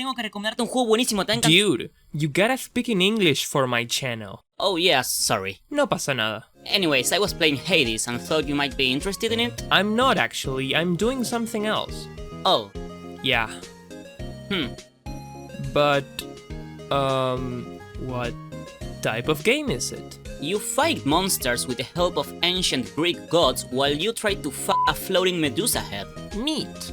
tengo que recomendarte un juego buenísimo. Dude, you gotta speak in English for my channel. Oh yeah, sorry. No pasa nada. Anyways, I was playing Hades and thought you might be interested in it. I'm not actually, I'm doing something else. Oh. Yeah. But, what type of game is it? You fight monsters with the help of ancient Greek gods while you try to fuck a floating Medusa head. Neat.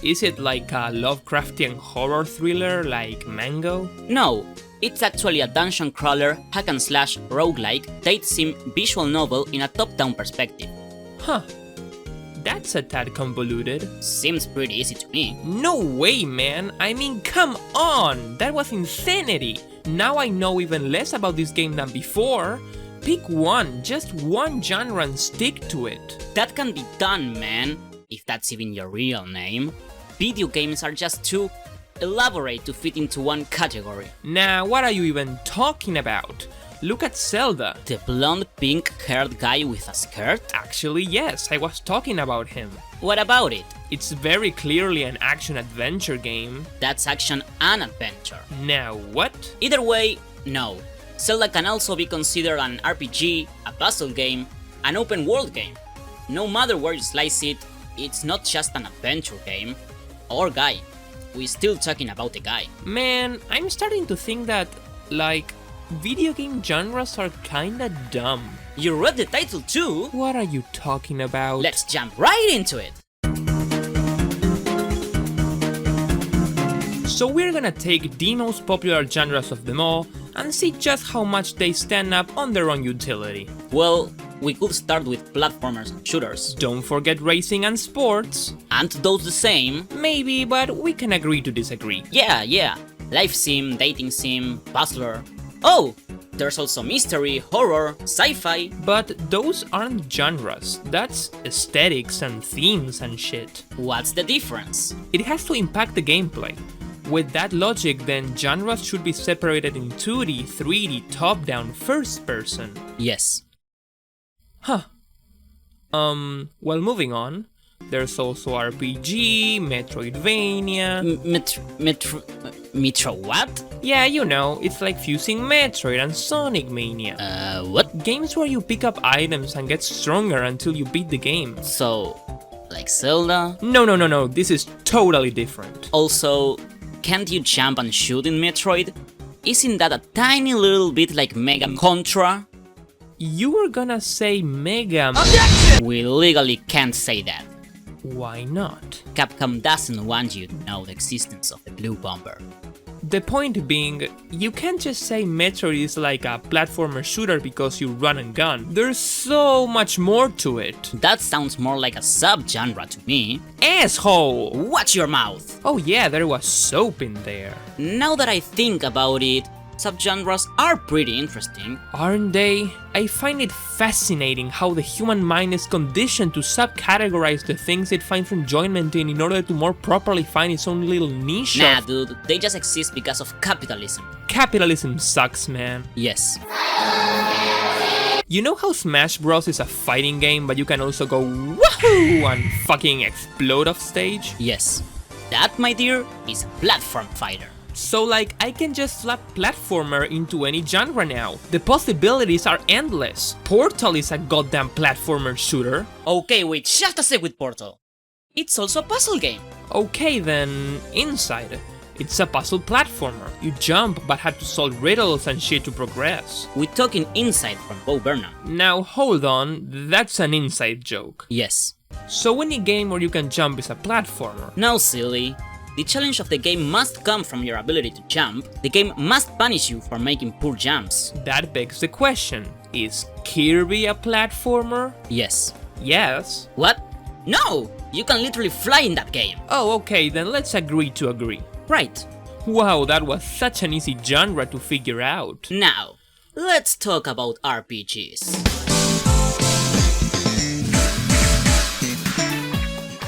Is it like a Lovecraftian horror thriller like Mango? No, it's actually a dungeon crawler, hack and slash, roguelike, date sim visual novel in a top-down perspective. Huh. That's a tad convoluted. Seems pretty easy to me. No way, man! I mean, come on! That was insanity! Now I know even less about this game than before. Pick one, just one genre and stick to it. That can be done, man. If that's even your real name. Video games are just too elaborate to fit into one category. Nah, what are you even talking about? Look at Zelda. The blonde pink-haired guy with a skirt? Actually, yes, I was talking about him. What about it? It's very clearly an action-adventure game. That's action and adventure. Now, what? Either way, no. Zelda can also be considered an RPG, a puzzle game, an open world game. No matter where you slice it, it's not just an adventure game. Or guy. We're still talking about the guy. Man, I'm starting to think that, like, video game genres are kinda dumb. You read the title too? What are you talking about? Let's jump right into it! So we're gonna take the most popular genres of them all and see just how much they stand up on their own utility. Well, we could start with platformers and shooters. Don't forget racing and sports. Aren't those the same? Maybe, but we can agree to disagree. Yeah. Life sim, dating sim, puzzler. Oh! There's also mystery, horror, sci-fi. But those aren't genres, that's aesthetics and themes and shit. What's the difference? It has to impact the gameplay. With that logic, then genres should be separated in 2D, 3D, top-down, first-person. Yes. Huh. Well, moving on. There's also RPG, Metroidvania... Metro what? Yeah, you know, it's like fusing Metroid and Sonic Mania. What? Games where you pick up items and get stronger until you beat the game. So, like Zelda? No, this is totally different. Also, can't you jump and shoot in Metroid? Isn't that a tiny little bit like Mega Contra? You were gonna say Mega... Objection! We legally can't say that. Why not? Capcom doesn't want you to know the existence of the Blue Bomber. The point being, you can't just say Metroid is like a platformer shooter because you run and gun. There's so much more to it. That sounds more like a sub-genre to me. Asshole! Watch your mouth! Oh yeah, there was soap in there. Now that I think about it, subgenres are pretty interesting. Aren't they? I find it fascinating how the human mind is conditioned to subcategorize the things it finds enjoyment in order to more properly find its own little niche. Nah, dude, they just exist because of capitalism. Capitalism sucks, man. Yes. You know how Smash Bros is a fighting game, but you can also go woohoo and fucking explode off stage? Yes. That, my dear, is a platform fighter. So like, I can just slap platformer into any genre now. The possibilities are endless. Portal is a goddamn platformer shooter. Okay, wait just a sec with Portal. It's also a puzzle game. Okay then, Inside. It's a puzzle platformer. You jump but have to solve riddles and shit to progress. We're talking Inside from Bo Burnham. Now hold on, that's an inside joke. Yes. So any game where you can jump is a platformer. No, silly. The challenge of the game must come from your ability to jump. The game must punish you for making poor jumps. That begs the question, is Kirby a platformer? Yes. Yes. What? No! You can literally fly in that game. Oh, okay, then let's agree to agree. Right. Wow, that was such an easy genre to figure out. Now, let's talk about RPGs.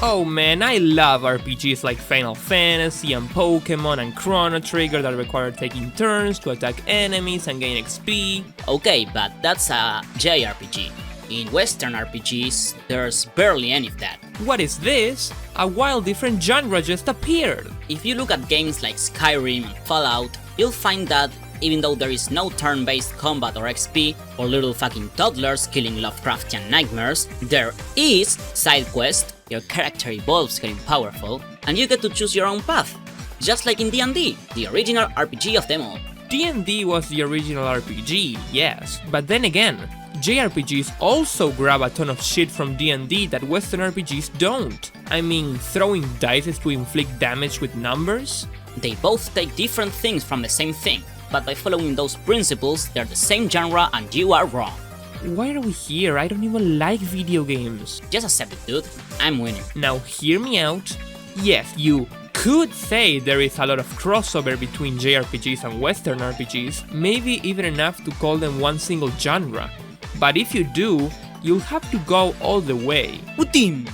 Oh man, I love RPGs like Final Fantasy and Pokemon and Chrono Trigger that require taking turns to attack enemies and gain XP. Okay, but that's a JRPG. In Western RPGs, there's barely any of that. What is this? a wild different genre just appeared. If you look at games like Skyrim and Fallout, you'll find that even though there is no turn-based combat or XP, or little fucking toddlers killing Lovecraftian nightmares, there is side quest, your character evolves getting powerful, and you get to choose your own path. Just like in D&D, the original RPG of them all. D&D was the original RPG, yes, but then again, JRPGs also grab a ton of shit from D&D that Western RPGs don't. I mean, throwing dice to inflict damage with numbers? They both take different things from the same thing, but by following those principles, they're the same genre and you are wrong. Why are we here? I don't even like video games. Just accept it, dude. I'm winning. Now hear me out. Yes, you could say there is a lot of crossover between JRPGs and Western RPGs, maybe even enough to call them one single genre. But if you do, you'll have to go all the way. Putin!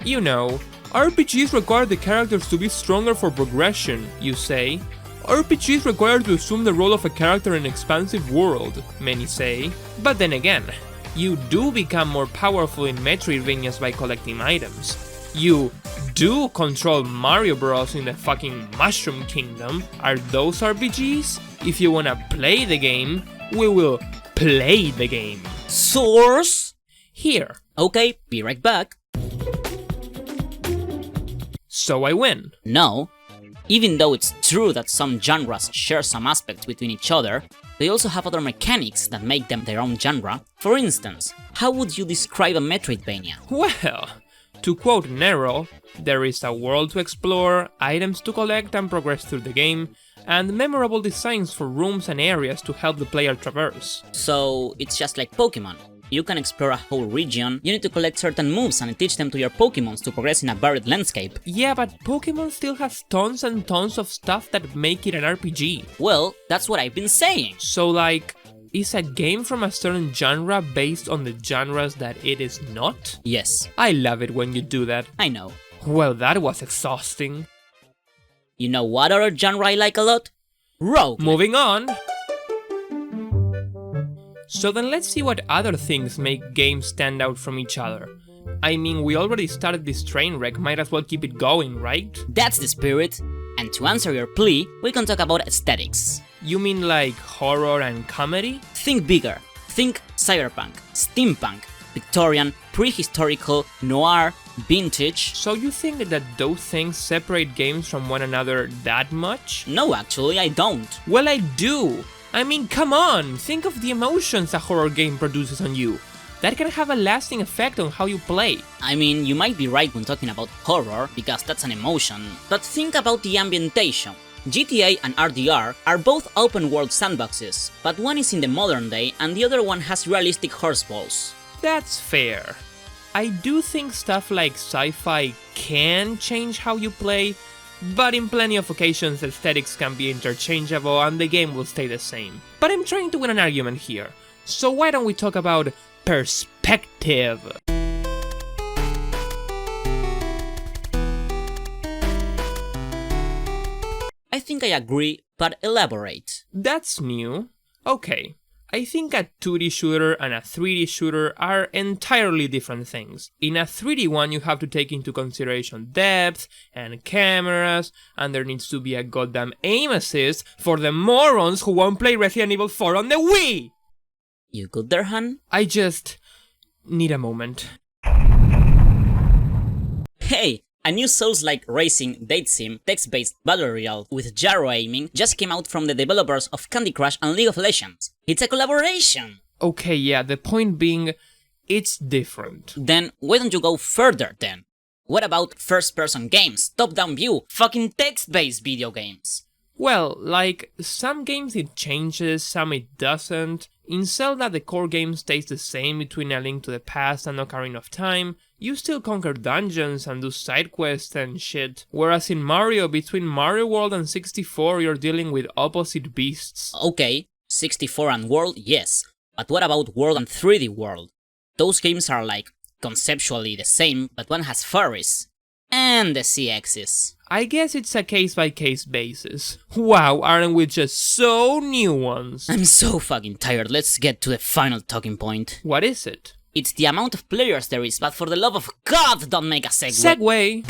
You know, RPGs require the characters to be stronger for progression, you say. RPGs require to assume the role of a character in an expansive world, many say. But then again, you do become more powerful in Metroidvanias by collecting items. You do control Mario Bros in the fucking Mushroom Kingdom. Are those RPGs? If you wanna play the game, we will play the game. Source? Here. Okay, be right back. So I win. No. Even though it's true that some genres share some aspects between each other, they also have other mechanics that make them their own genre. For instance, how would you describe a Metroidvania? Well, to quote Nero, there is a world to explore, items to collect and progress through the game, and memorable designs for rooms and areas to help the player traverse. So it's just like Pokemon. You can explore a whole region, you need to collect certain moves and teach them to your Pokemons to progress in a varied landscape. Yeah, but Pokemon still has tons and tons of stuff that make it an RPG. Well, that's what I've been saying. So like, is a game from a certain genre based on the genres that it is not? Yes. I love it when you do that. I know. Well, that was exhausting. You know what other genre I like a lot? Rogue. Moving on. So then let's see what other things make games stand out from each other. I mean, we already started this train wreck, might as well keep it going, right? That's the spirit. And to answer your plea, we can talk about aesthetics. You mean like horror and comedy? Think bigger. Think cyberpunk, steampunk, Victorian, prehistorical, noir, vintage. So you think that those things separate games from one another that much? No, actually, I don't. Well, I do. I mean, come on, think of the emotions a horror game produces on you. That can have a lasting effect on how you play. I mean, you might be right when talking about horror, because that's an emotion, but think about the ambientation. GTA and RDR are both open-world sandboxes, but one is in the modern day and the other one has realistic horseballs. That's fair. I do think stuff like sci-fi can change how you play, but in plenty of occasions aesthetics can be interchangeable and the game will stay the same. But I'm trying to win an argument here, so why don't we talk about perspective? I think I agree, but elaborate. That's new. Okay. I think a 2D shooter and a 3D shooter are entirely different things. In a 3D one you have to take into consideration depth and cameras, and there needs to be a goddamn aim assist for the morons who won't play Resident Evil 4 on the Wii! You good there, hun? I just need a moment. Hey! A new Souls-like racing date sim, text-based battle royale with gyro aiming just came out from the developers of Candy Crush and League of Legends. It's a collaboration! Okay, yeah, the point being, it's different. Then why don't you go further then? What about first-person games, top-down view, fucking text-based video games? Well, like, some games it changes, some it doesn't. In Zelda, the core game stays the same between A Link to the Past and Ocarina of Time. You still conquer dungeons and do side quests and shit. Whereas in Mario, between Mario World and 64, you're dealing with opposite beasts. Okay, 64 and World, yes. But what about World and 3D World? Those games are like, conceptually the same, but one has furries. And the C-axis. I guess it's a case-by-case basis. Wow, aren't we just so nuanced? I'm so fucking tired, let's get to the final talking point. What is it? It's the amount of players there is, but for the love of God, don't make a segue. Segway!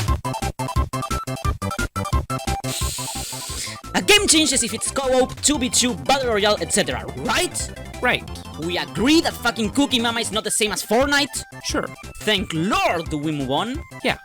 A game changes if it's co-op, 2v2, battle royale, etc., right? Right. We agree that fucking Cookie Mama is not the same as Fortnite? Sure. Thank Lord, do we move on? Yeah.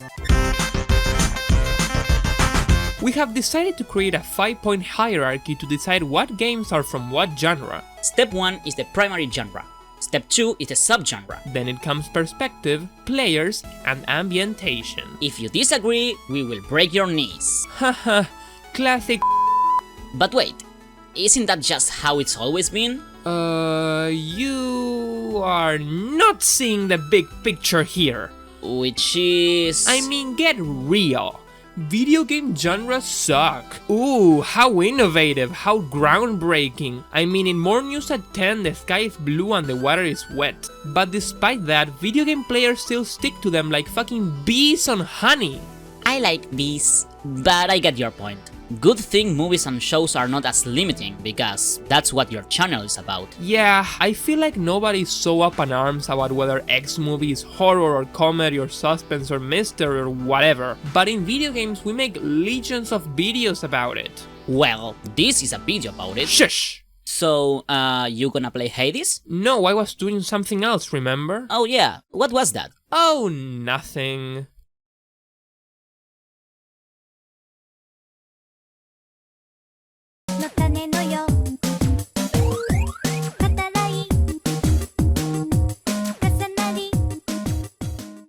We have decided to create a 5-point hierarchy to decide what games are from what genre. Step 1 is the primary genre. Step 2 is the subgenre. Then it comes perspective, players, and ambientation. If you disagree, we will break your knees. Haha, classic. But wait, isn't that just how it's always been? You are not seeing the big picture here. Which is... I mean, get real. Video game genres suck. Ooh, how innovative, how groundbreaking. I mean, in more news at 10, the sky is blue and the water is wet. But despite that, video game players still stick to them like fucking bees on honey. I like these, but I get your point. Good thing movies and shows are not as limiting, because that's what your channel is about. Yeah, I feel like nobody's so up in arms about whether X movie is horror or comedy or suspense or mystery or whatever, but in video games we make legions of videos about it. Well, this is a video about it. Shush! So, you gonna play Hades? No, I was doing something else, remember? Oh yeah, what was that? Oh, nothing. の種のよう